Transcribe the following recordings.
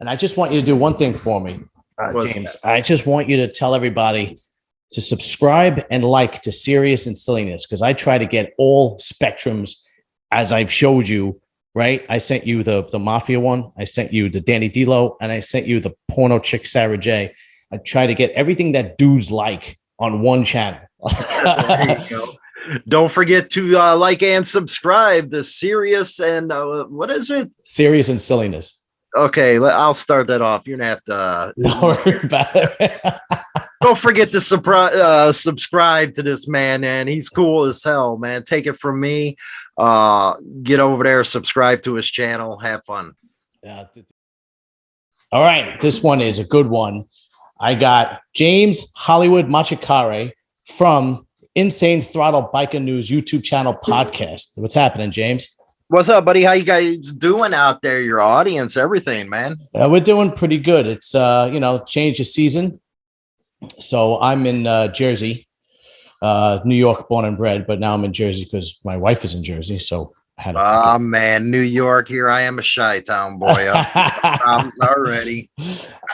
And I just want you to do one thing for me, James. I just want you to tell everybody to subscribe and like to Serious and Silliness, because I try to get all spectrums as I've showed you, right? I sent you the Mafia one. I sent you the Danny D'Lo, and I sent you the porno chick Sarah J. I try to get everything that dudes like on one channel. There you go. Don't forget to like and subscribe to Serious and what is it? Serious and Silliness. Okay, I'll start that off. You're gonna have to. Don't worry about it. Don't forget to subscribe to this man, and he's cool as hell, man. Take it from me. Get over there, subscribe to his channel, have fun. All right, this one is a good one. I got James Hollywood Macecari from Insane Throttle Biker News YouTube channel podcast. What's happening, James? What's up, buddy? How you guys doing out there? Your audience, everything, man. We're doing pretty good. It's change of season. So I'm in Jersey, New York, born and bred, but now I'm in Jersey because my wife is in Jersey. So I had to man, New York. Here I am, a Chi-Town boy. I'm already.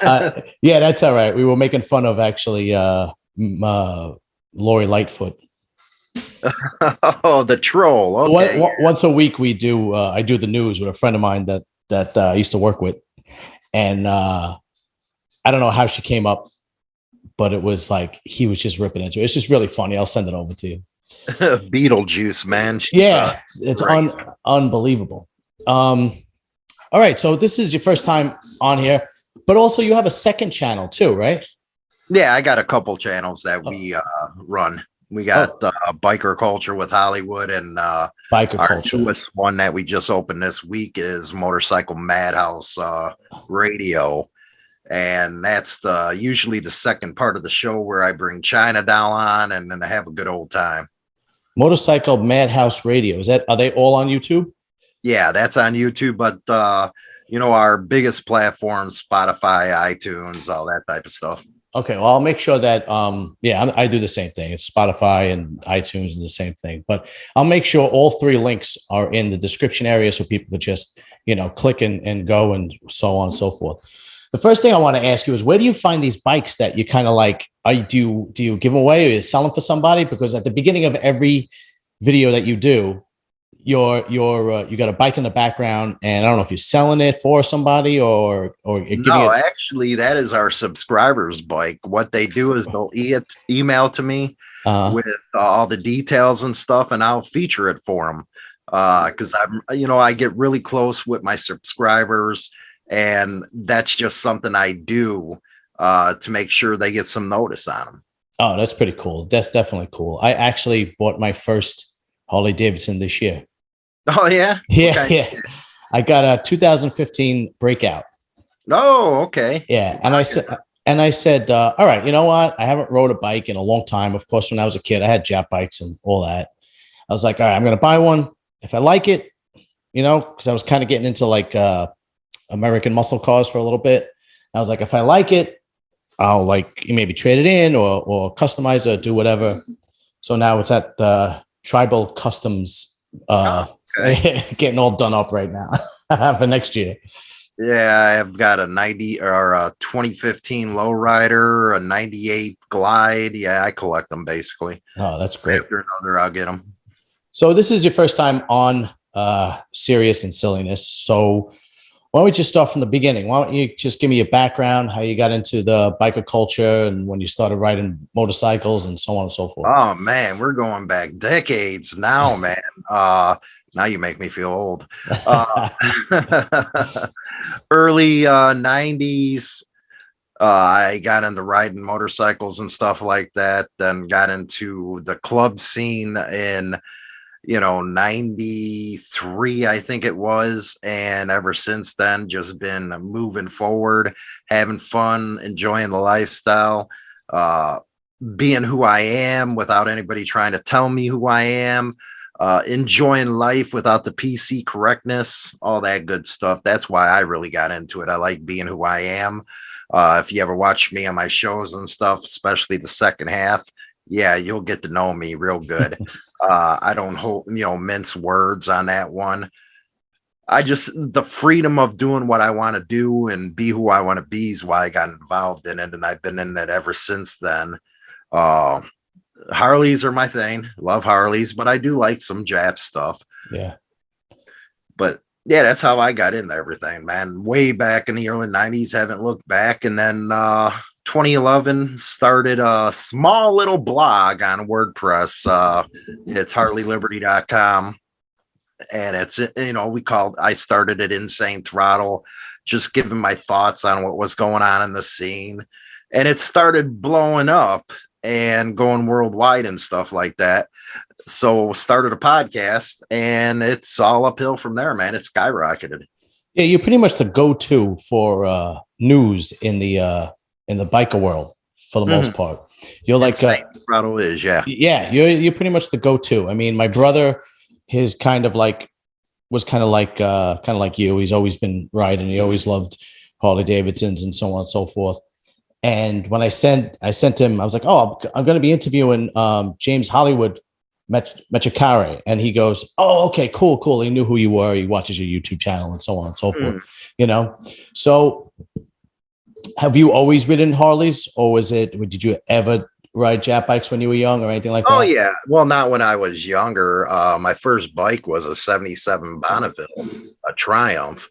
Yeah, that's all right. We were making fun of actually Lori Lightfoot. Oh, the troll. Okay. Once a week we do. I do the news with a friend of mine that I used to work with, and I don't know how she came up, but it was like he was just ripping into it. It's just really funny. I'll send it over to you. Beetlejuice, man. It's unbelievable. All right, so this is your first time on here, but also you have a second channel too, right? Yeah, I got a couple channels that we run. We got Biker Culture with Hollywood, and Biker Culture. Newest one that we just opened this week is Motorcycle Madhouse Radio, and that's usually the second part of the show where I bring China down on, and then I have a good old time. Motorcycle Madhouse Radio, are they all on YouTube? Yeah, that's on YouTube, but our biggest platforms, Spotify, iTunes, all that type of stuff. Okay, well, I'll make sure that, I do the same thing. It's Spotify and iTunes and the same thing. But I'll make sure all three links are in the description area so people can just, click and go and so on and so forth. The first thing I want to ask you is, where do you find these bikes that you kind of like? Do you give away, or you sell them for somebody? Because at the beginning of every video that you do, you got a bike in the background, and I don't know if you're selling it for somebody or no, actually that is our subscribers' bike. What they do is they'll email to me with all the details and stuff, and I'll feature it for them because I get really close with my subscribers, and that's just something I do to make sure they get some notice on them. Oh, that's pretty cool. That's definitely cool. I actually bought my first Harley-Davidson this year. Oh, yeah? Yeah, okay. Yeah. I got a 2015 Breakout. Oh, okay. Yeah. And I said, all right, you know what? I haven't rode a bike in a long time. Of course, when I was a kid, I had Jap bikes and all that. I was like, all right, I'm going to buy one. If I like it, because I was kind of getting into like American muscle cars for a little bit. I was like, if I like it, I'll maybe trade it in or customize it, or do whatever. So now it's at Tribal Customs. Getting all done up right now for next year. Yeah, I've got a 2015 lowrider, a 98 Glide. Yeah, I collect them basically. Oh, that's great. After another, I'll get them. So this is your first time on Serious and Silliness. So why don't we just start from the beginning? Why don't you just give me your background, how you got into the biker culture, and when you started riding motorcycles and so on and so forth? Oh man, we're going back decades now, man. Now you make me feel old. Early 90s, I got into riding motorcycles and stuff like that, then got into the club scene in 93, I think it was. And ever since then, just been moving forward, having fun, enjoying the lifestyle, being who I am without anybody trying to tell me who I am, enjoying life without the PC correctness, all that good stuff. That's why I really got into it. I like being who I am. If you ever watch me on my shows and stuff, especially the second half, yeah, you'll get to know me real good. I don't mince words on that one. the freedom of doing what I want to do and be who I want to be is why I got involved in it. And I've been in it ever since then. Uh, Harleys are my thing. Love Harleys, but I do like some Jap stuff. Yeah. But yeah, that's how I got into everything, man. Way back in the early 90s, haven't looked back. And then 2011 started a small little blog on WordPress. It's harleyliberty.com. And it's, I started at Insane Throttle, just giving my thoughts on what was going on in the scene. And it started blowing up and going worldwide and stuff like that. So started a podcast, and it's all uphill from there, man. It's skyrocketed. Yeah, you're pretty much the go-to for news in the biker world for the most part. You're like Throttle is, yeah. Yeah, you're pretty much the go-to. I mean, my brother, his was kind of like you. He's always been riding. He always loved Harley-Davidsons and so on and so forth. And when I sent him, I was like, "Oh, I'm going to be interviewing James Hollywood Macecari," and he goes, "Oh, okay, cool. He knew who you were. He watches your YouTube channel and so on and so forth." So have you always ridden Harleys, or did you ever ride Jap bikes when you were young or anything like that? Oh yeah, well, not when I was younger. My first bike was a '77 Bonneville, a Triumph.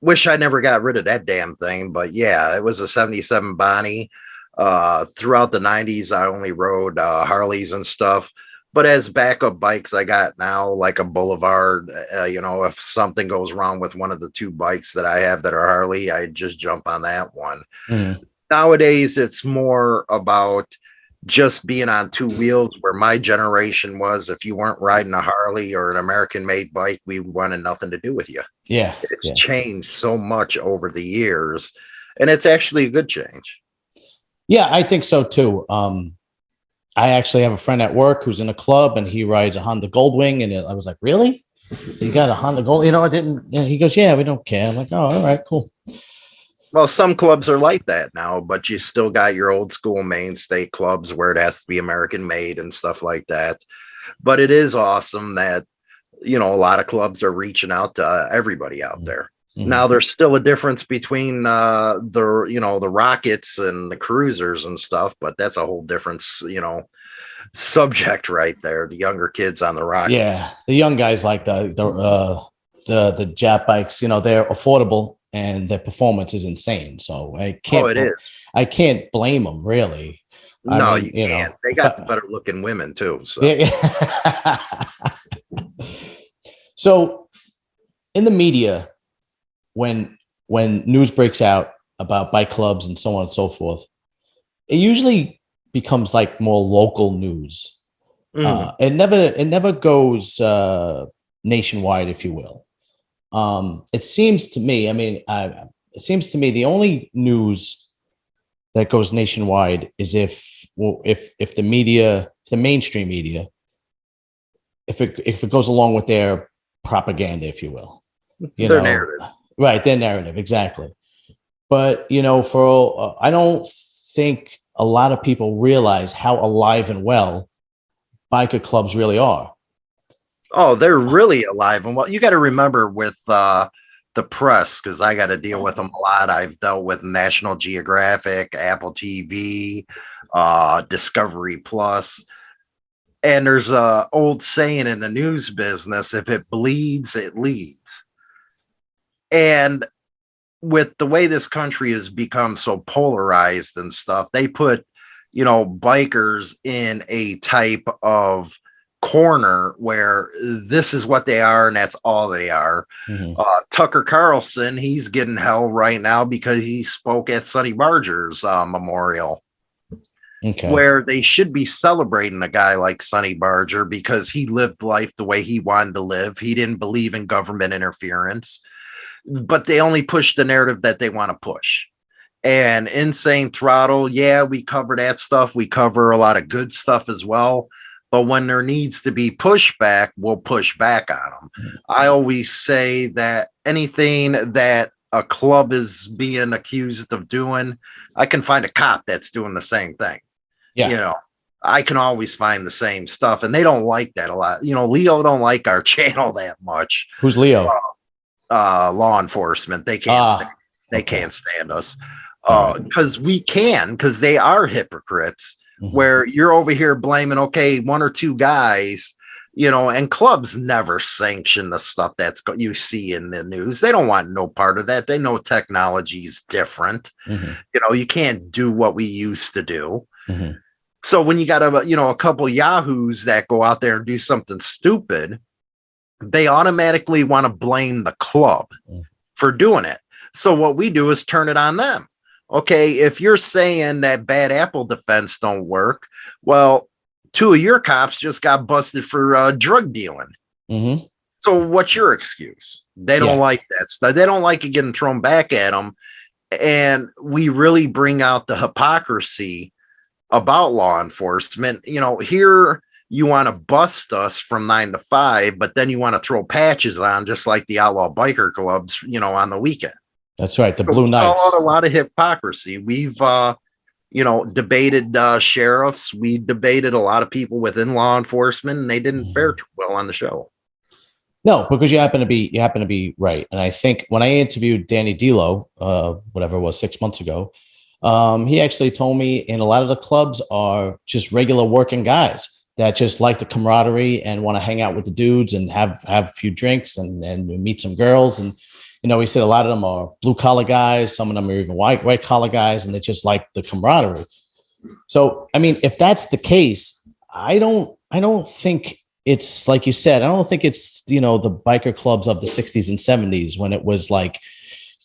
Wish I never got rid of that damn thing, but yeah, it was a '77 Bonnie. Throughout the '90s, I only rode Harleys and stuff. But as backup bikes, I got now like a Boulevard. If something goes wrong with one of the two bikes that I have that are Harley, I just jump on that one. Nowadays, it's more about just being on two wheels, where my generation was, if you weren't riding a Harley or an American made bike, we wanted nothing to do with you. Yeah. It's changed so much over the years, and it's actually a good change. Yeah, I think so too. I actually have a friend at work who's in a club, and he rides a Honda Goldwing, and I was like, "Really? You got a Honda Gold?" I didn't. And he goes, "Yeah, we don't care." I'm like, "Oh, all right, cool." Well, some clubs are like that now, but you still got your old school mainstay clubs where it has to be American made and stuff like that. But it is awesome that, a lot of clubs are reaching out to everybody out there. Now, there's still a difference between the Rockets and the Cruisers and stuff, but that's a whole different, subject right there. The younger kids on the Rockets. Yeah, the young guys like the Jap bikes. They're affordable and their performance is insane. So I can't blame them, really. No, you can't. They got better looking women too. So. Yeah. So in the media, when news breaks out about bike clubs and so on and so forth, it usually becomes like more local news. It never goes nationwide, if you will. It seems to me, the only news that goes nationwide is if the media, the mainstream media, if it goes along with their propaganda, if you will, their narrative. Right, their narrative, exactly. But I don't think a lot of people realize how alive and well biker clubs really are. Oh, they're really alive and well. You got to remember with the press, because I got to deal with them a lot. I've dealt with National Geographic, Apple TV, Discovery Plus. And there's a old saying in the news business: if it bleeds, it leads. And with the way this country has become so polarized and stuff, they put, bikers in a type of corner where this is what they are and that's all they are. Tucker Carlson, he's getting hell right now because he spoke at Sonny Barger's memorial. Okay. Where they should be celebrating a guy like Sonny Barger because he lived life the way he wanted to live. He didn't believe in government interference, but they only push the narrative that they want to push. And Insane Throttle, yeah, we cover that stuff. We cover a lot of good stuff as well. But when there needs to be pushback, we'll push back on them. I always say that anything that a club is being accused of doing, I can find a cop that's doing the same thing. Yeah. I can always find the same stuff, and they don't like that a lot. Leo don't like our channel that much. Who's Leo? Law enforcement. They can't stand. They Okay. can't stand us All right. because they are hypocrites. Where you're over here blaming, okay, one or two guys, and clubs never sanction the stuff you see in the news. They don't want no part of that. They know technology is different. You can't do what we used to do. So when you got a couple yahoos that go out there and do something stupid, they automatically want to blame the club for doing it. So what we do is turn it on them. Okay, if you're saying that bad apple defense don't work, well, two of your cops just got busted for drug dealing. So what's your excuse? They don't like that stuff. They don't like it getting thrown back at them. And we really bring out the hypocrisy about law enforcement. Here you want to bust us from 9 to 5, but then you want to throw patches on just like the outlaw biker clubs, on the weekend. That's right. The Blue Knights. A lot of hypocrisy. We've, debated sheriffs. We debated a lot of people within law enforcement, and they didn't fare too well on the show. No, because you happen to be right. And I think when I interviewed Danny D'Lo, whatever it was, 6 months ago, he actually told me in a lot of the clubs are just regular working guys that just like the camaraderie and want to hang out with the dudes and have a few drinks and meet some girls. And he said a lot of them are blue collar guys. Some of them are even white collar guys, and they just like the camaraderie. So, I mean, if that's the case, I don't think it's like you said. I don't think it's the biker clubs of the 60s and 70s when it was like,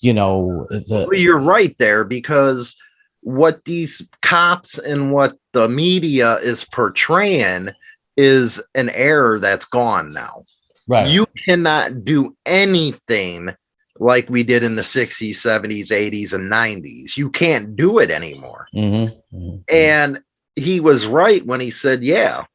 well, you're right there, because what these cops and what the media is portraying is an error that's gone now. Right. You cannot do anything like we did in the 60s, 70s, 80s, and 90s. You can't do it anymore. And he was right when he said, yeah,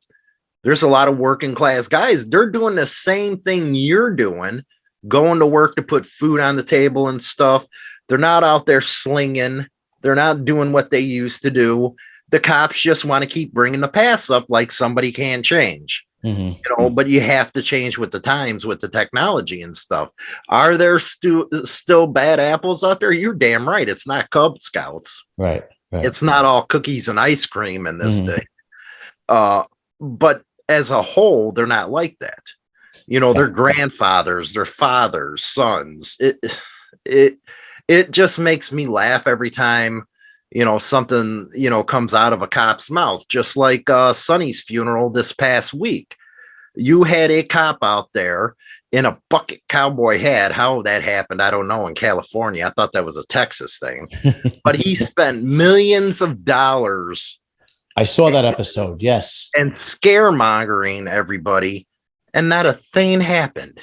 there's a lot of working class guys. They're doing the same thing you're doing, going to work to put food on the table and stuff. They're not out there slinging. They're not doing what they used to do. The cops just want to keep bringing the past up like somebody can change. But you have to change with the times, with the technology and stuff. Are there still bad apples out there? You're damn right. It's not Cub Scouts. Right. It's not all cookies and ice cream in this day. But as a whole, they're not like that. Their grandfathers, their fathers, sons. It just makes me laugh every time something comes out of a cop's mouth, just like Sonny's funeral this past week. You had a cop out there in a bucket cowboy hat. How that happened, I don't know. In California, I thought that was a Texas thing, but he spent millions of dollars. I saw that episode. Yes. And scaremongering everybody, and not a thing happened.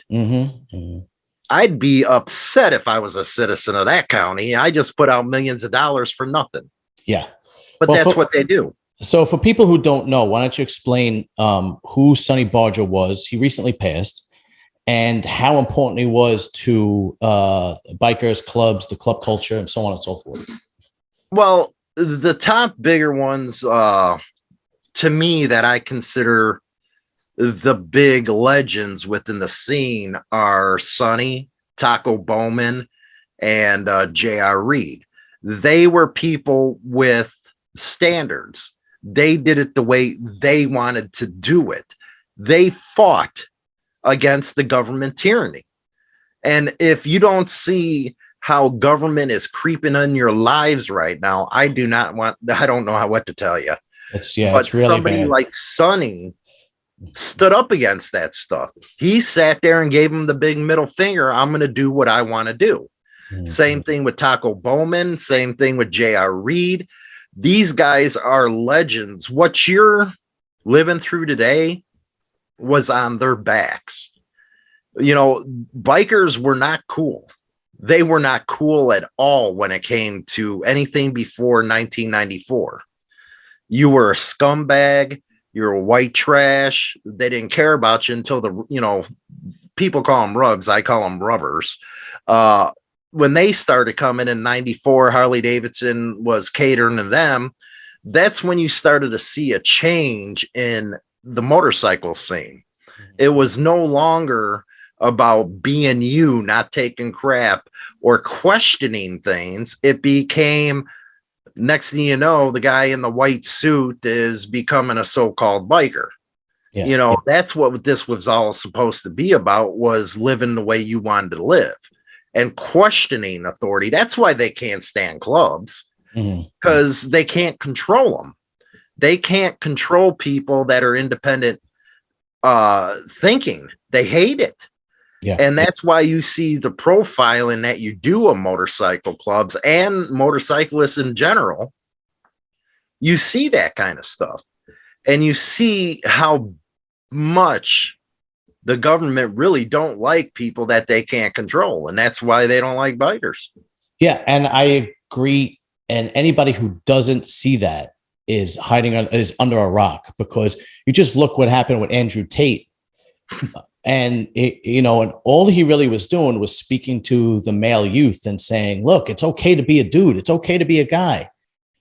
I'd be upset if I was a citizen of that county. I just put out millions of dollars for nothing. Yeah. But that's what they do. So for people who don't know, why don't you explain who Sonny Barger was? He recently passed, and how important he was to bikers, clubs, the club culture, and so on and so forth. Well, the top bigger ones to me that I consider the big legends within the scene are Sonny, Taco Bowman, and J.R. Reed. They were people with standards. They did it the way they wanted to do it. They fought against the government tyranny. And if you don't see how government is creeping in your lives right now, I don't know what to tell you. It's really somebody bad. Like Sonny stood up against that stuff. He sat there and gave him the big middle finger. I'm going to do what I want to do. Same thing with Taco Bowman. Same thing with J.R. Reed. These guys are legends. What you're living through today was on their backs. Bikers were not cool. They were not cool at all when it came to anything before 1994. You were a scumbag. You're a white trash. They didn't care about you until people call them rugs. I call them rubbers. When they started coming in 94, Harley-Davidson was catering to them. that's when you started to see a change in the motorcycle scene. It was no longer about being you, not taking crap or questioning things. It became, next thing you know, the guy in the white suit is becoming a so-called biker. Yeah. You know, that's what this was all supposed to be about, was living the way you wanted to live and questioning authority. That's why they can't stand clubs, because they can't control them. They can't control people that are independent thinking. They hate it. Yeah. And that's why you see the profiling that you do of motorcycle clubs and motorcyclists in general. You see that kind of stuff. And you see how much the government really don't like people that they can't control. And that's why they don't like bikers. Yeah. And I agree. And anybody who doesn't see that is is under a rock, because you just look what happened with Andrew Tate. And and all he really was doing was speaking to the male youth and saying, look, it's okay to be a dude. It's okay to be a guy.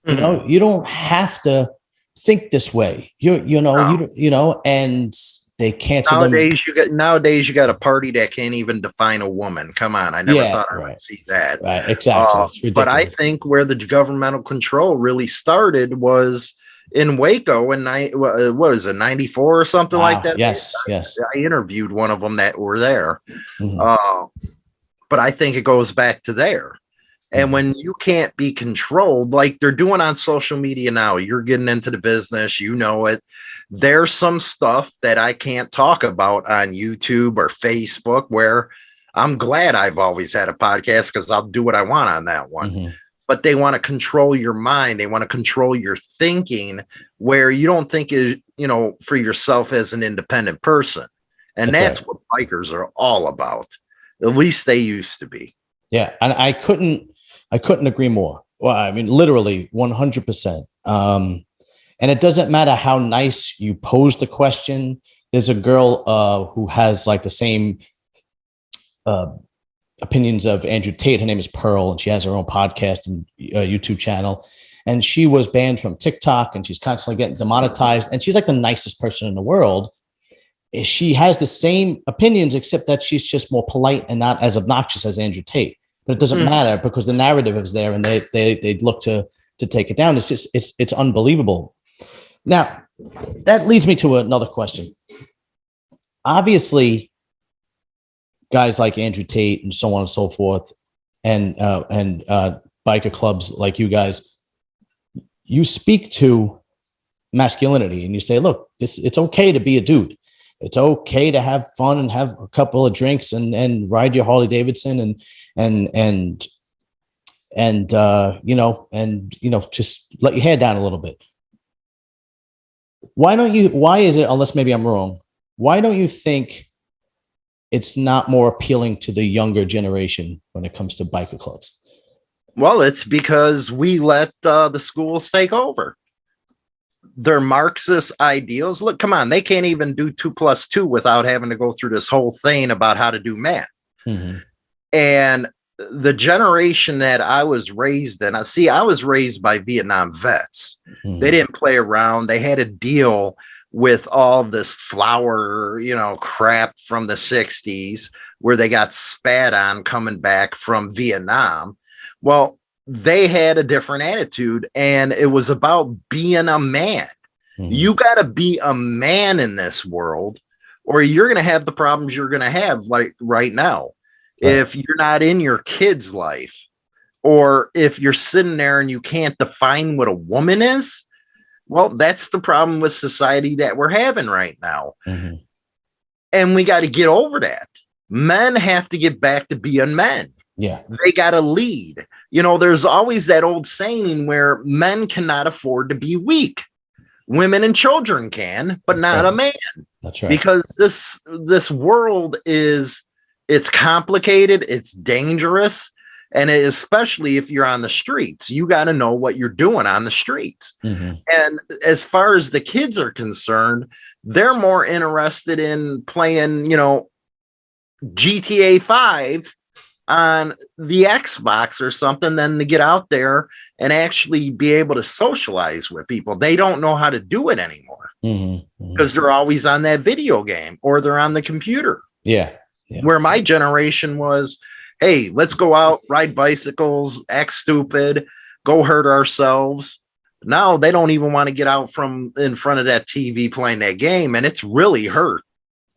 You don't have to think this way. And they cancel nowadays you got a party that can't even define a woman. Come on. I never thought I would see that. Right. Exactly. It's ridiculous. But I think where the governmental control really started was in Waco in what is it, 94 or something like that? Yes. I interviewed one of them that were there. But I think it goes back to there. And when you can't be controlled, like they're doing on social media now, you're getting into the business, you know it. There's some stuff that I can't talk about on YouTube or Facebook, where I'm glad I've always had a podcast, because I'll do what I want on that one. But they want to control your mind. They want to control your thinking, where you don't think, for yourself as an independent person. And that's what bikers are all about. At least they used to be. Yeah. And I couldn't agree more. Well, I mean, literally 100%. And it doesn't matter how nice you pose the question. There's a girl who has like the same opinions of Andrew Tate. Her name is Pearl, and she has her own podcast and YouTube channel. And she was banned from TikTok, and she's constantly getting demonetized. And she's like the nicest person in the world. She has the same opinions, except that she's just more polite and not as obnoxious as Andrew Tate. But it doesn't matter, because the narrative is there, and they look to take it down. It's just it's unbelievable. Now, that leads me to another question. Obviously, guys like Andrew Tate and so on and so forth, and biker clubs like you guys, you speak to masculinity and you say, look, it's okay to be a dude. It's okay to have fun and have a couple of drinks and ride your Harley-Davidson and just let your hair down a little bit. Why is it, unless maybe I'm wrong, why don't you think it's not more appealing to the younger generation when it comes to biker clubs? Well, it's because we let the schools take over. Their Marxist ideals. Look, come on, they can't even do 2 + 2 without having to go through this whole thing about how to do math. And the generation that I was raised in, I was raised by Vietnam vets. They didn't play around. They had to deal with all this flower, crap from the 60s, where they got spat on coming back from Vietnam. Well, they had a different attitude, and it was about being a man. You got to be a man in this world, or you're going to have the problems you're going to have like right now. If you're not in your kid's life, or if you're sitting there and you can't define what a woman is, well, that's the problem with society that we're having right now. And we got to get over that. Men have to get back to being men. Yeah. They got to lead. There's always that old saying where men cannot afford to be weak. Women and children can, but not a man. That's right. Because this world it's complicated, it's dangerous, and especially if you're on the streets, you got to know what you're doing on the streets. And as far as the kids are concerned, they're more interested in playing, GTA 5 on the Xbox or something than to get out there and actually be able to socialize with people. They don't know how to do it anymore because they're always on that video game or they're on the computer. Yeah. Yeah. Where my generation was, hey, let's go out, ride bicycles, act stupid, go hurt ourselves. Now they don't even want to get out from in front of that TV playing that game, and it's really hurt.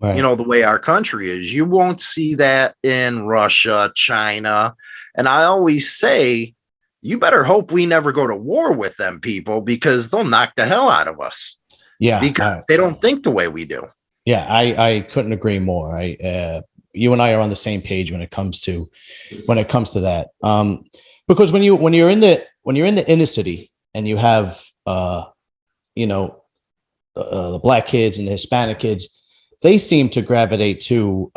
Right. You know, the way our country is. You won't see that in Russia, China. And I always say, you better hope we never go to war with them people because they'll knock the hell out of us. Yeah. Because they don't think the way we do. Yeah, I couldn't agree more. You and I are on the same page when it comes to that. Because when you're in the inner city and you have you know the black kids and the Hispanic kids, they seem to gravitate to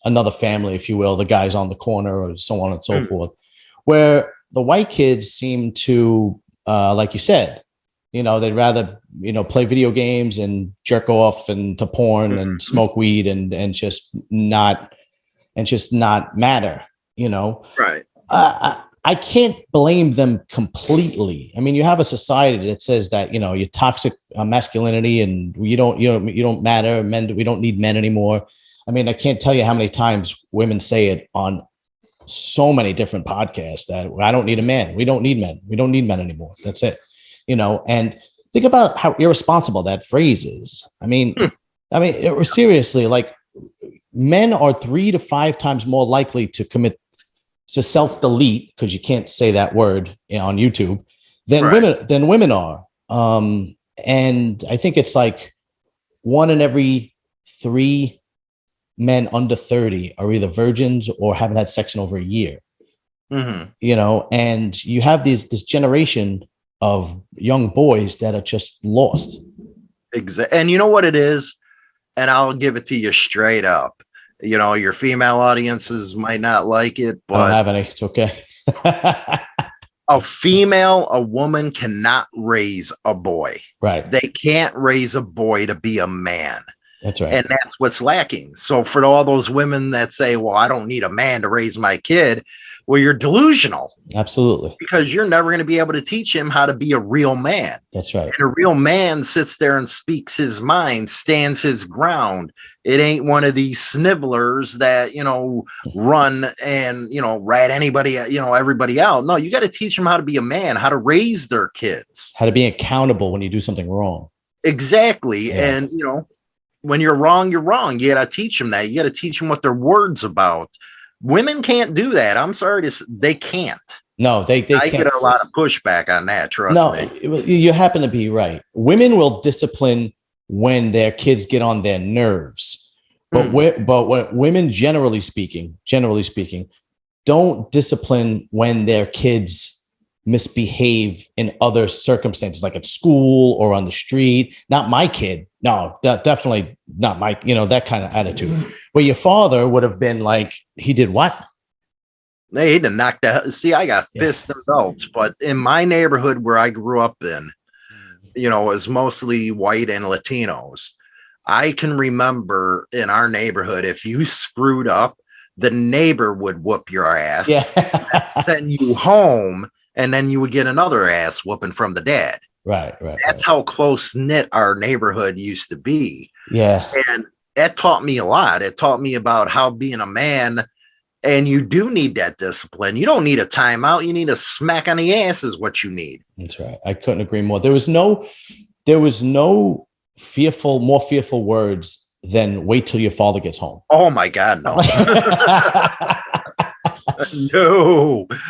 another family, if you will, the guys on the corner or so on and so forth. Where the white kids seem to, like you said, they'd rather, play video games and jerk off and to porn and smoke weed and just not matter, Right. I can't blame them completely. I mean, you have a society that says that, you're toxic masculinity and you don't matter. Men, we don't need men anymore. I mean, I can't tell you how many times women say it on so many different podcasts that I don't need a man. We don't need men. We don't need men anymore. That's it. And think about how irresponsible that phrase is. I mean, it was seriously, like, men are 3 to 5 times more likely to commit to self-delete, because you can't say that word on YouTube, than women are. And I think it's like 1 in every 3 men under 30 are either virgins or haven't had sex in over a year. And you have this generation of young boys that are just lost. Exactly. And you know what it is? And I'll give it to you straight up. Your female audiences might not like it, but I don't have any. It's okay. a woman cannot raise a boy. Right. They can't raise a boy to be a man. That's right. And that's what's lacking. So for all those women that say, well, I don't need a man to raise my kid, well, you're delusional. Absolutely. Because you're never going to be able to teach him how to be a real man. That's right. And a real man sits there and speaks his mind, stands his ground. It ain't one of these snivellers that, run and, rat anybody, everybody out. No, you got to teach them how to be a man, how to raise their kids. How to be accountable when you do something wrong. Exactly. Yeah. And, when you're wrong, you're wrong. You got to teach them that. You got to teach them what their word's about. Women can't do that. I'm sorry to say, they can't. No, they can't. I get a lot of pushback on that. Trust me. No, you happen to be right. Women will discipline when their kids get on their nerves, but what women, generally speaking, don't discipline when their kids misbehave in other circumstances, like at school or on the street. Not my kid. No, definitely not my, that kind of attitude. Where your father would have been like, he did what? They had to knock that. See, I got fists and belts, but in my neighborhood where I grew up in, it was mostly white and Latinos. I can remember in our neighborhood, if you screwed up, the neighbor would whoop your ass, send you home, and then you would get another ass whooping from the dad. Right. That's how close knit our neighborhood used to be. Yeah. And that taught me a lot. It taught me about how being a man, and you do need that discipline. You don't need a timeout. You need a smack on the ass is what you need. That's right. I couldn't agree more. There was no more fearful words than wait till your father gets home. Oh my God, no.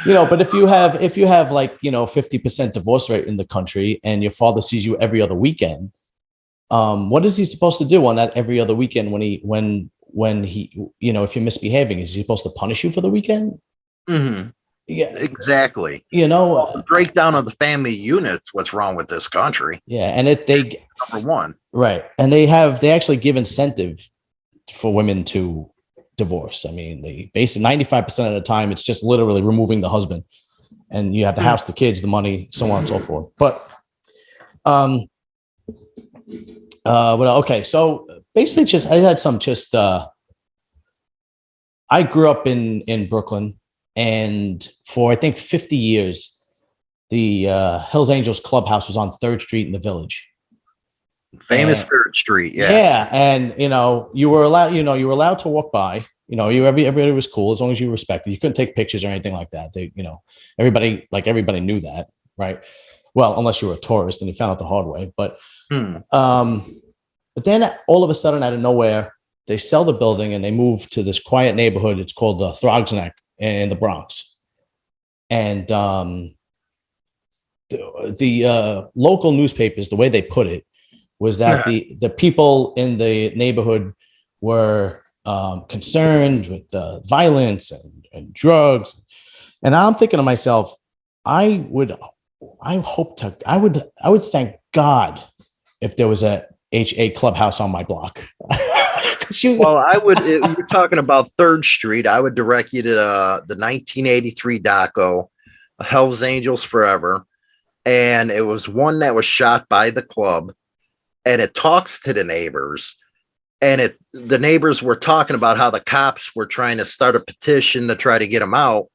No. But if you have like, 50% divorce rate in the country and your father sees you every other weekend, what is he supposed to do on that every other weekend when he, if you're misbehaving? Is he supposed to punish you for the weekend? Mm-hmm. Yeah, exactly. The breakdown of the family unit's what's wrong with this country. Yeah. And number one. Right. And they actually give incentive for women to divorce. I mean, they basically 95% of the time, it's just literally removing the husband, and you have the house, the kids, the money, so on and so forth. But, okay. So basically I had some I grew up in Brooklyn, and for I think 50 years, the Hells Angels clubhouse was on Third Street in the Village. Famous And Third Street. Yeah. yeah, and you were allowed to walk by. Everybody was cool as long as you respected. You couldn't take pictures or anything like that. Everybody knew that, right? Well, unless you were a tourist and you found out the hard way. Hmm. But then all of a sudden, out of nowhere, they sell the building and they move to this quiet neighborhood. It's called Throgsneck in the Bronx, and the local newspapers, the way they put it, was that the people in the neighborhood were concerned with violence and drugs. And I'm thinking to myself, I would thank God if there was a HA clubhouse on my block. Well, you're talking about Third Street. I would direct you to the 1983 doco, Hell's Angels Forever. And it was one that was shot by the club, and it talks to the neighbors. And the neighbors were talking about how the cops were trying to start a petition to try to get them out.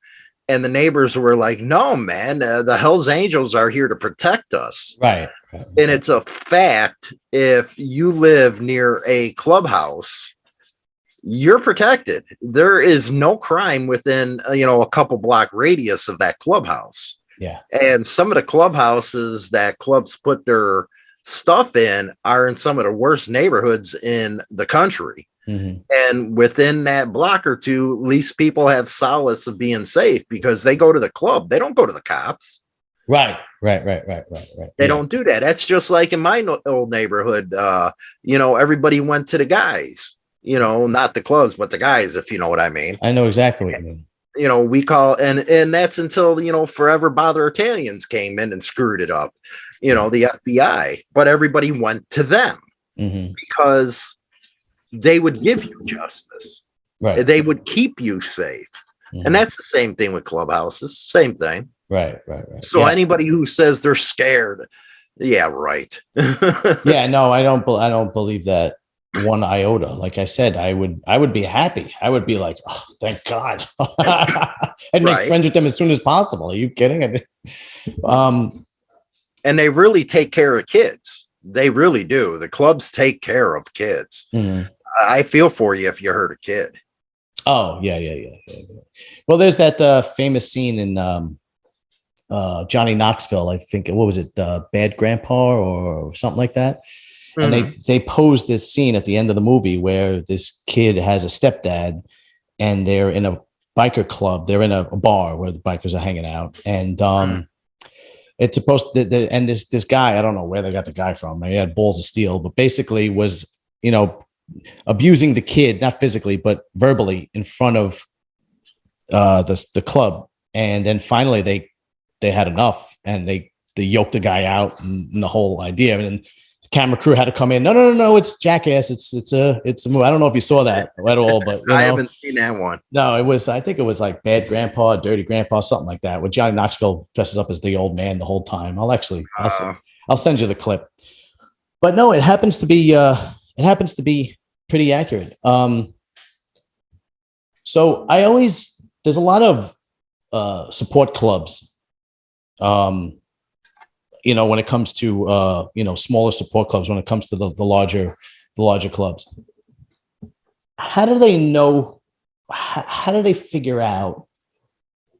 And the neighbors were like, no, man, the Hells Angels are here to protect us. Right. And it's a fact. If you live near a clubhouse, you're protected. There is no crime within, a couple block radius of that clubhouse. Yeah. And some of the clubhouses that clubs put their stuff in are in some of the worst neighborhoods in the country. Mm-hmm. And within that block or two, at least people have solace of being safe because they go to the club. They don't go to the cops. Right. They don't do that. That's just like in my old neighborhood. Everybody went to the guys, not the clubs, but the guys, if you know what I mean. I know exactly what you mean. We call, and that's until, Forever Bother Italians came in and screwed it up, the FBI, but everybody went to them because they would give you justice. Right. They would keep you safe. And that's the same thing with clubhouses. Same thing. Right. So anybody who says they're scared, yeah, right. Yeah, no, I don't believe that one iota. Like I said, I would be happy. I would be like, oh, thank God. I'd make friends with them as soon as possible. Are you kidding? And they really take care of kids. They really do. The clubs take care of kids. I feel for you if you hurt a kid. Oh, yeah. Well, there's that famous scene in Johnny Knoxville. I think, what was it? Bad Grandpa or something like that. And they pose this scene at the end of the movie where this kid has a stepdad and they're in a biker club. They're in a bar where the bikers are hanging out. And it's supposed to, and this guy, I don't know where they got the guy from. He had balls of steel, but basically was, abusing the kid, not physically, but verbally in front of the club. And then finally they had enough and they yoked the guy out and the whole idea. And the camera crew had to come in. No, it's Jackass. It's a movie. I don't know if you saw that at all, but I haven't seen that one. No, I think it was like Bad Grandpa, Dirty Grandpa, something like that, where Johnny Knoxville dresses up as the old man the whole time. I'll send you the clip. But no, it happens to be pretty accurate. So there's a lot of support clubs. When it comes to smaller support clubs, when it comes to the larger clubs, how do they know? How do they figure out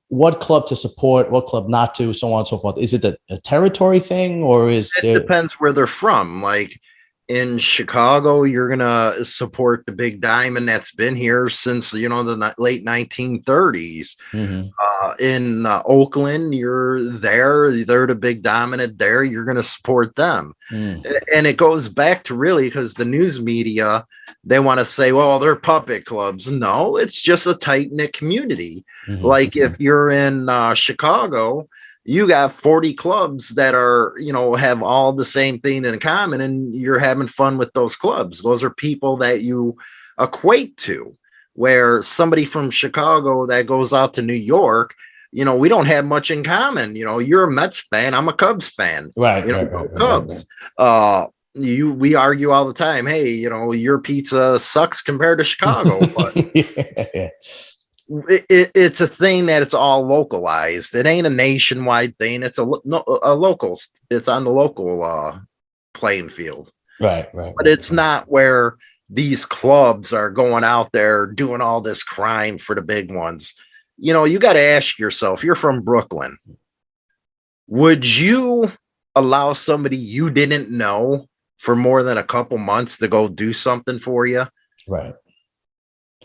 what club to support, what club not to, so on and so forth? Is it a territory thing, or it depends where they're from? Like in Chicago, you're gonna support the Big Diamond that's been here since the late 1930s. In Oakland, they're the big dominant there. You're gonna support them, and it goes back to really because the news media, they want to say, well, they're puppet clubs. No, it's just a tight knit community. Like if you're in Chicago, you got 40 clubs that are, have all the same thing in common, and you're having fun with those clubs. Those are people that you equate to, where somebody from Chicago that goes out to New York, we don't have much in common. You're a Mets fan. I'm a Cubs fan. Right. Cubs. we argue all the time. Hey, your pizza sucks compared to Chicago, but Yeah. it's a thing that it's all localized. It ain't a nationwide thing. It's a local. It's on the local playing field, but it's not where these clubs are going out there doing all this crime for the big ones. You got to ask yourself. You're from Brooklyn. Would you allow somebody you didn't know for more than a couple months to go do something for you? Right.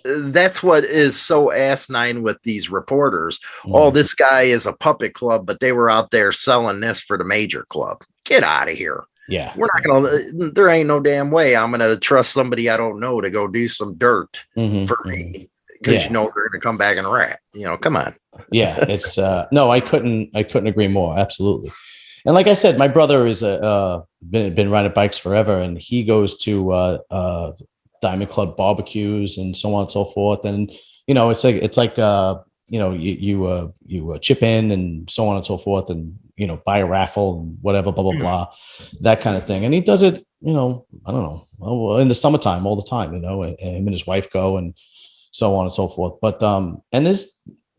That's what is so asinine with these reporters. Oh, this guy is a puppet club, but they were out there selling this for the major club. Get out of here. Yeah. We're not gonna, there ain't no damn way I'm gonna trust somebody I don't know to go do some dirt for me, because they're gonna come back and rat. Come on. Yeah, it's no, I couldn't agree more. Absolutely. And like I said, my brother is been riding bikes forever, and he goes to Diamond Club barbecues and so on and so forth. And it's like you chip in and so on and so forth, and buy a raffle and whatever, blah blah blah, that kind of thing. And he does it, I don't know, in the summertime all the time. And him and his wife go and so on and so forth. But and there's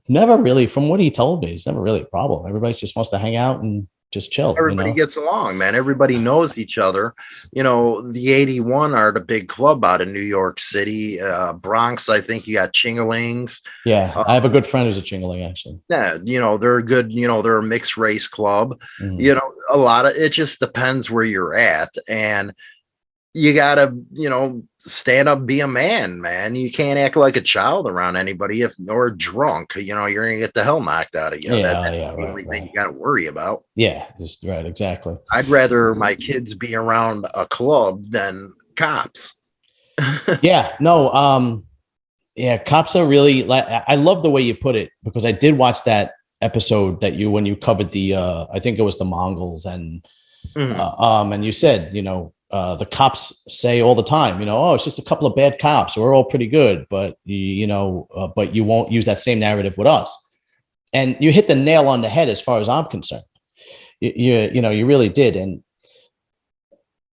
never really, from what he told me, it's never really a problem. Everybody just wants to hang out and just chill. Everybody gets along, man. Everybody knows each other. The 81 are the big club out of New York City. Bronx, I think you got Chingalings. Yeah, I have a good friend who's a Chingaling, actually. Yeah, they're good. They're a mixed race club. A lot of it just depends where you're at, and you gotta, stand up, be a man. You can't act like a child around anybody or drunk. You're gonna get the hell knocked out of you. That's the only thing you gotta worry about. Yeah, just right, exactly. I'd rather my kids be around a club than cops. Yeah, no, yeah, cops are really, like, I love the way you put it, because I did watch that episode that when you covered the I think it was the Mongols, and and you said, the cops say all the time, oh, it's just a couple of bad cops. We're all pretty good, but but you won't use that same narrative with us. And you hit the nail on the head as far as I'm concerned. You really did. And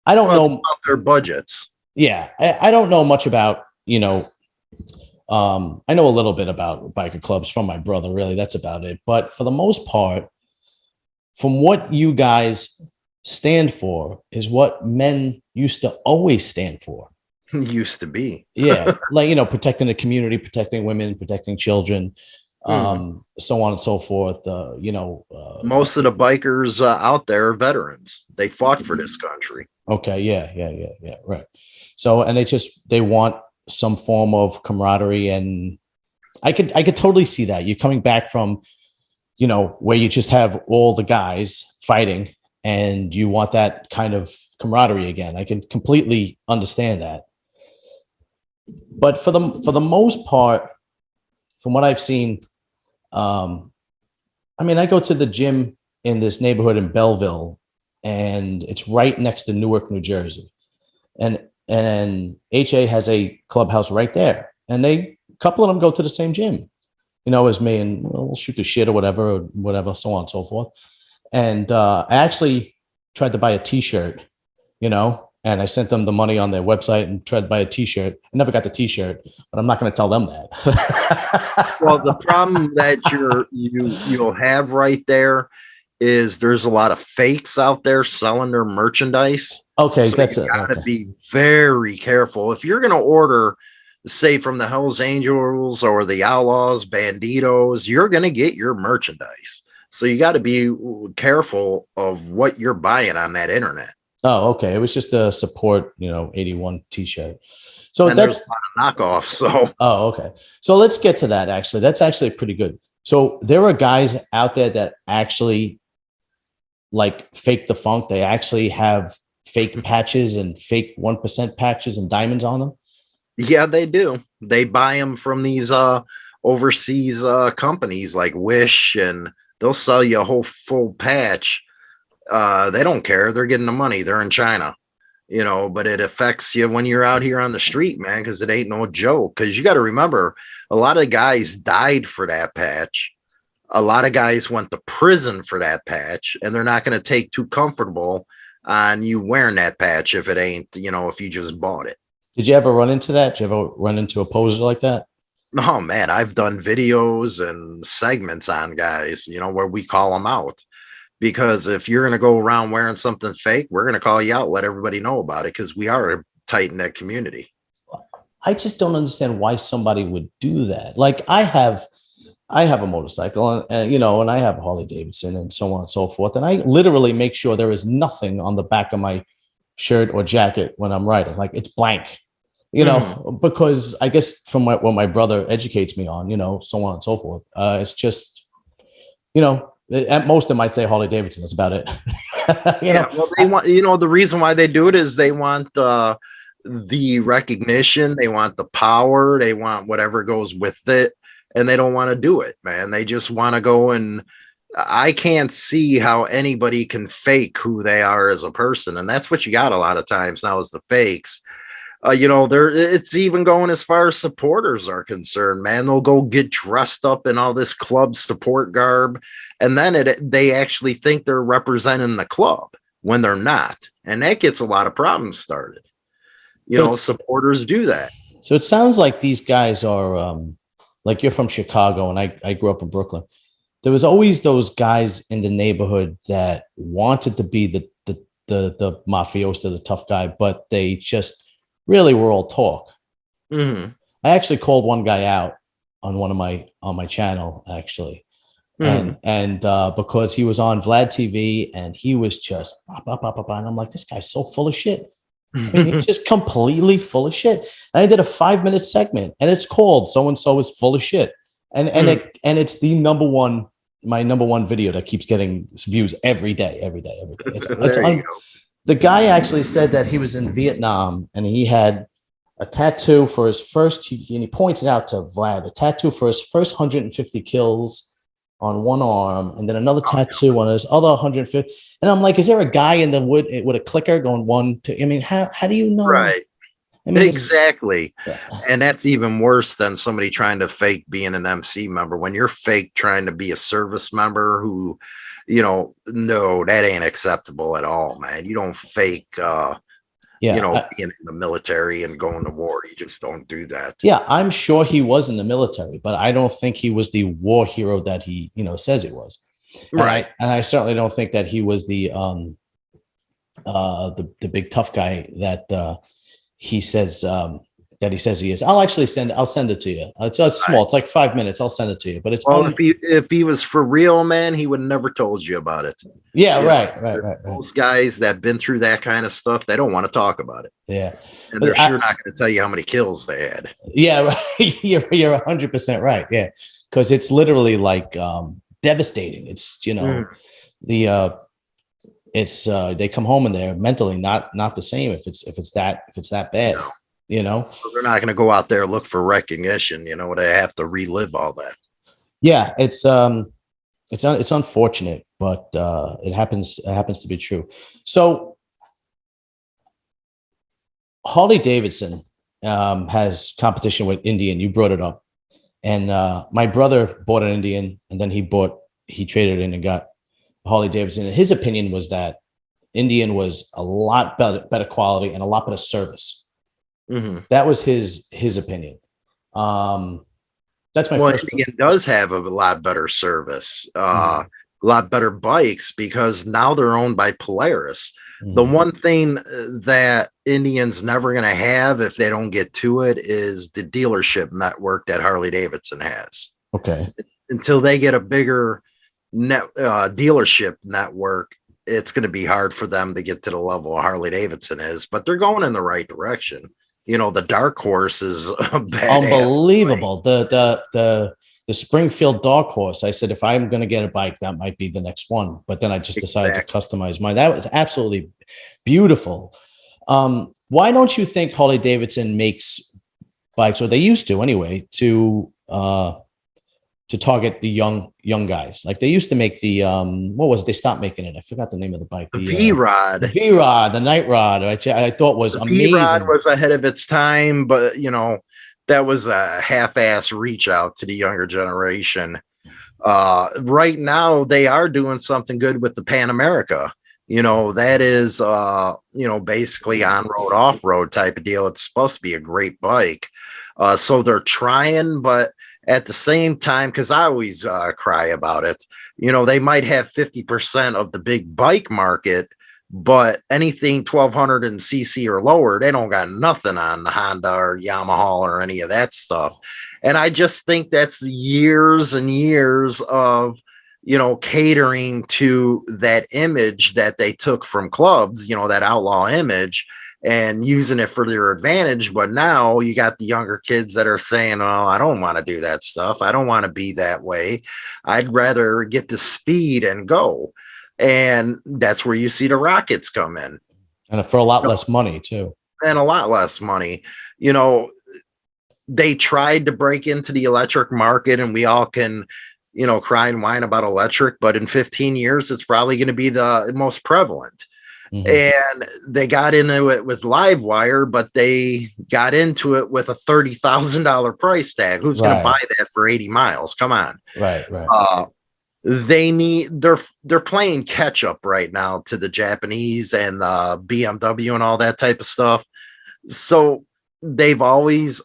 I don't know about their budgets. Yeah, I don't know much about, I know a little bit about biker clubs from my brother. Really, that's about it. But for the most part, from what you guys stand for is what men used to always stand for. Used to be. Yeah, like, protecting the community, protecting women, protecting children, so on and so forth. Most of the bikers out there are veterans. They fought for this country. Okay, yeah, right. So, and they want some form of camaraderie, and I could totally see that. You're coming back from, where you just have all the guys fighting, and you want that kind of camaraderie again. I can completely understand that. But for the most part, from what I've seen, I go to the gym in this neighborhood in Belleville, and it's right next to Newark, New Jersey. And HA has a clubhouse right there. And a couple of them go to the same gym, as me, and we'll shoot the shit or whatever, so on and so forth. And I actually tried to buy a t-shirt, and I sent them the money on their website and tried to buy a t-shirt. I never got the t-shirt, but I'm not going to tell them that. Well, the problem that you'll have right there is there's a lot of fakes out there selling their merchandise. Okay, so that's you gotta be very careful. If you're going to order, say, from the Hells Angels or the Outlaws, Banditos, you're going to get your merchandise. So you got to be careful of what you're buying on that internet. Oh, okay. It was just a support, 81 t-shirt. So and that's there's a lot of knockoffs. So, oh, okay. So let's get to that. Actually, that's actually pretty good. So there are guys out there that actually like fake the funk. They actually have fake patches and fake 1% patches and diamonds on them. Yeah, they do. They buy them from these overseas companies like Wish, and they'll sell you a whole full patch. They don't care. They're getting the money. They're in China, but it affects you when you're out here on the street, man, because it ain't no joke. Because you got to remember, a lot of guys died for that patch. A lot of guys went to prison for that patch, and they're not going to take too comfortable on you wearing that patch if it ain't, if you just bought it. Did you ever run into that? Did you ever run into a poser like that? Oh man, I've done videos and segments on guys, where we call them out. Because if you're going to go around wearing something fake, we're going to call you out, let everybody know about it, because we are a tight knit community. I just don't understand why somebody would do that. Like I have a motorcycle and I have a Harley-Davidson and so on and so forth. And I literally make sure there is nothing on the back of my shirt or jacket when I'm riding. Like it's blank, because I guess from what my brother educates me on, so on and so forth. It's just, at most it might say Harley-Davidson. That's about it. Well, they want, the reason why they do it is they want the recognition, they want the power, they want whatever goes with it. And they don't want to do it, man. They just want to go, and I can't see how anybody can fake who they are as a person. And that's what you got a lot of times now is the fakes. It's even going as far as supporters are concerned, man. They'll go get dressed up in all this club support garb, and then they actually think they're representing the club when they're not. And that gets a lot of problems started. Supporters do that. So it sounds like these guys are, like you're from Chicago and I grew up in Brooklyn. There was always those guys in the neighborhood that wanted to be the mafioso, the tough guy, but they just really were all talk. Mm-hmm. I actually called one guy out on my channel actually. Mm-hmm. And because he was on Vlad TV and he was just and I'm like, this guy's so full of shit. I mean, he's just completely full of shit. And I did a 5-minute segment, and it's called "So and So is Full of Shit," and it's my number one video that keeps getting views every day. The guy actually said that he was in Vietnam and he had a tattoo for his first. And he points it out to Vlad, a tattoo for his first 150 kills on one arm, and then another tattoo on his other 150. And I'm like, is there a guy in the wood with a clicker going 1, 2? I mean, how do you know? Right. I mean, exactly. And that's even worse than somebody trying to fake being an MC member. When you're fake trying to be a service member who, no, that ain't acceptable at all, man. You don't fake, being in the military and going to war. You just don't do that. Yeah, I'm sure he was in the military, but I don't think he was the war hero that he, says he was. Right. And I certainly don't think that he was the big tough guy that he says he is. I'll send it to you. It's small. Right. It's like 5 minutes. I'll send it to you. But it's if he was for real, man, he would never told you about it. Yeah, right. Most guys that been through that kind of stuff, they don't want to talk about it. Yeah, and they're sure not going to tell you how many kills they had. Yeah, right. You're 100% right. Yeah, because it's literally like devastating. It's they come home and they're mentally not the same if it's that bad. No. So they're not going to go out there look for recognition. They have to relive all that. Yeah, it's unfortunate, but it happens to be true. So Harley-Davidson has competition with Indian. You brought it up, and my brother bought an Indian, and then he traded in and got Harley-Davidson. And his opinion was that Indian was a lot better quality and a lot better service. Mm-hmm. That was his opinion. That's my first. Indian does have a lot better service, a lot better bikes, because now they're owned by Polaris. Mm-hmm. The one thing that Indian's never going to have if they don't get to it is the dealership network that Harley-Davidson has. Okay. Until they get a bigger dealership network, it's going to be hard for them to get to the level Harley-Davidson is, but they're going in the right direction. The Dark Horse is unbelievable. The Springfield Dark Horse. I said, if I'm going to get a bike, that might be the next one. But then I just decided to customize mine. That was absolutely beautiful. Why don't you think Harley-Davidson makes bikes, or they used to anyway, to target the young guys? Like they used to make the what was it? They stopped making it. I forgot the name of the bike. The V-Rod. The V-Rod, the Night Rod, which I thought was amazing. V-Rod was ahead of its time, but that was a half-ass reach out to the younger generation. Right now, they are doing something good with the Pan America. That is, basically on-road, off-road type of deal. It's supposed to be a great bike. So they're trying, but at the same time, because I always cry about it, they might have 50% of the big bike market, but anything 1200 and cc or lower, they don't got nothing on the Honda or Yamaha or any of that stuff. And I just think that's years and years of catering to that image that they took from clubs, that outlaw image, and using it for their advantage. But now you got the younger kids that are saying, oh, I don't want to do that stuff. I don't want to be that way. I'd rather get the speed and go. And that's where you see the Rockets come in. And for a lot less money too. And a lot less money. They tried to break into the electric market, and we all can cry and whine about electric, but in 15 years, it's probably going to be the most prevalent. Mm-hmm. And they got into it with Livewire, but they got into it with a $30,000 price tag. Who's going to buy that for 80 miles? Come on. Right. They're playing catch up right now to the Japanese and the BMW and all that type of stuff. So they've always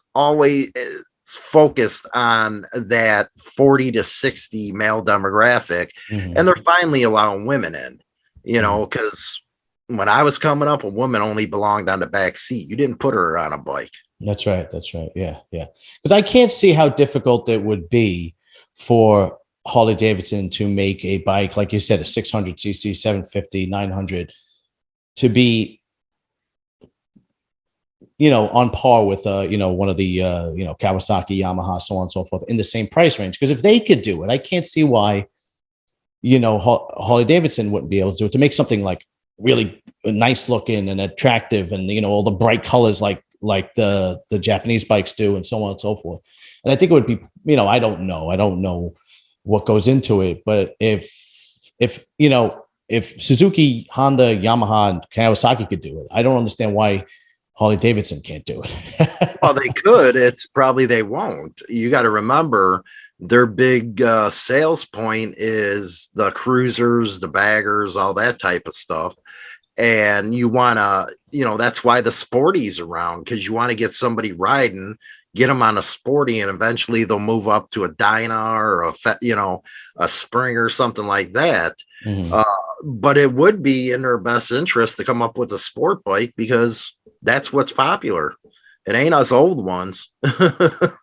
focused on that 40 to 60 male demographic, mm-hmm. and they're finally allowing women in, because when I was coming up, a woman only belonged on the back seat. You didn't put her on a bike. That's right. Yeah. Because I can't see how difficult it would be for Harley-Davidson to make a bike, like you said, a 600cc, 750, 900, to be on par with, one of the, Kawasaki, Yamaha, so on and so forth, in the same price range. Because if they could do it, I can't see why, Harley-Davidson wouldn't be able to do it, to make something like really nice looking and attractive, and, all the bright colors like the Japanese bikes do, and so on and so forth. And I think it would be, I don't know what goes into it, but if Suzuki, Honda, Yamaha, and Kawasaki could do it, I don't understand why Harley-Davidson can't do it. Well, they could. It's probably they won't. You got to remember their big sales point is the cruisers, the baggers, all that type of stuff. And you want to, that's why the Sporty's around, because you want to get somebody riding, get them on a Sporty, and eventually they'll move up to a Dyna or a Spring or something like that. Mm-hmm. But it would be in their best interest to come up with a sport bike, because that's what's popular. It ain't us old ones.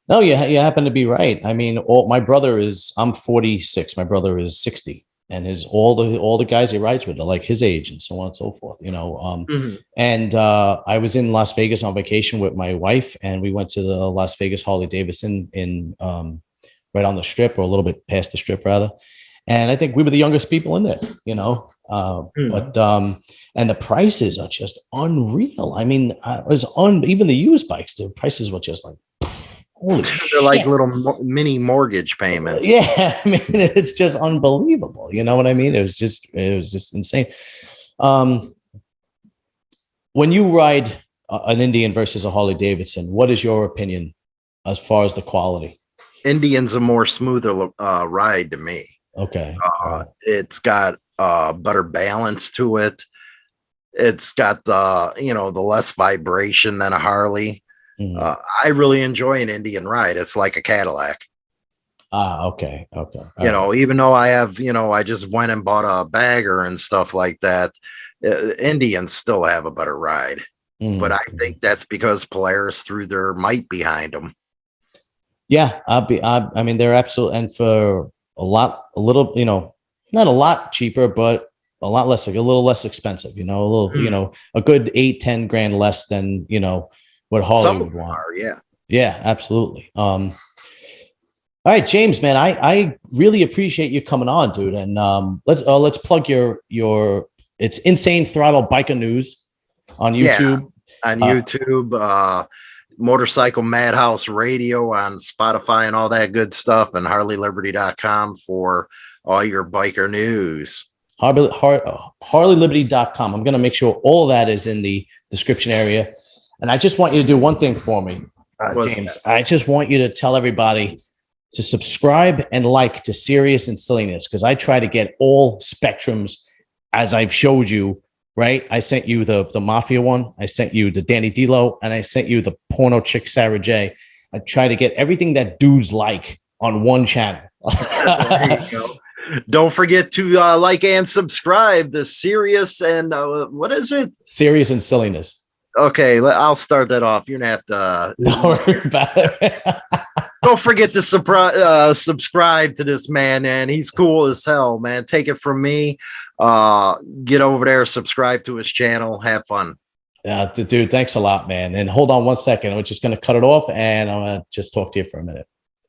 No, you happen to be right. I mean, I'm 46. My brother is 60, and all the guys he rides with are like his age, and so on and so forth. Mm-hmm. And I was in Las Vegas on vacation with my wife, and we went to the Las Vegas Harley-Davidson in right on the Strip, or a little bit past the Strip rather. And I think we were the youngest people in there, mm-hmm. But and the prices are just unreal. I mean, even the used bikes, the prices were just like, holy They're shit. like little mini mortgage payments. Yeah, I mean, it's just unbelievable. You know what I mean? It was just insane. When you ride an Indian versus a Harley-Davidson, what is your opinion as far as the quality? Indian's a more smoother ride to me. Okay. It's got better balance to it. It's got the less vibration than a Harley. Mm-hmm. I really enjoy an Indian ride. It's like a Cadillac. Okay. Even though I have, I just went and bought a bagger and stuff like that, Indians still have a better ride. Mm-hmm. But I think that's because Polaris threw their might behind them. Yeah, I mean, they're absolute, and for a little, not a lot cheaper, but a little less expensive, a little, a good 8-10 grand less than, what Harley would want. Yeah, absolutely. All right, James, man, I really appreciate you coming on, dude. And let's plug your it's Insane Throttle Biker News on YouTube. Yeah, on YouTube, Motorcycle Madhouse Radio on Spotify and all that good stuff, and HarleyLiberty.com for all your biker news. HarleyLiberty.com. I'm going to make sure all of that is in the description area. And I just want you to do one thing for me, James. I just want you to tell everybody to subscribe and like to Serious and Silliness, because I try to get all spectrums as I've showed you, right? I sent you the Mafia one. I sent you the Danny D'Lo, and I sent you the porno chick Sarah J. I try to get everything that dudes like on one channel. There you go. Don't forget to like and subscribe to Serious and what is it? Serious and silliness. Okay, I'll start that off. You're gonna have to. Don't worry about it. Don't forget to subscribe to this man, and he's cool as hell, man. Take it from me. Get over there, subscribe to his channel, have fun. Dude, thanks a lot, man. And hold on one second. I'm just going to cut it off, and I'm going to just talk to you for a minute.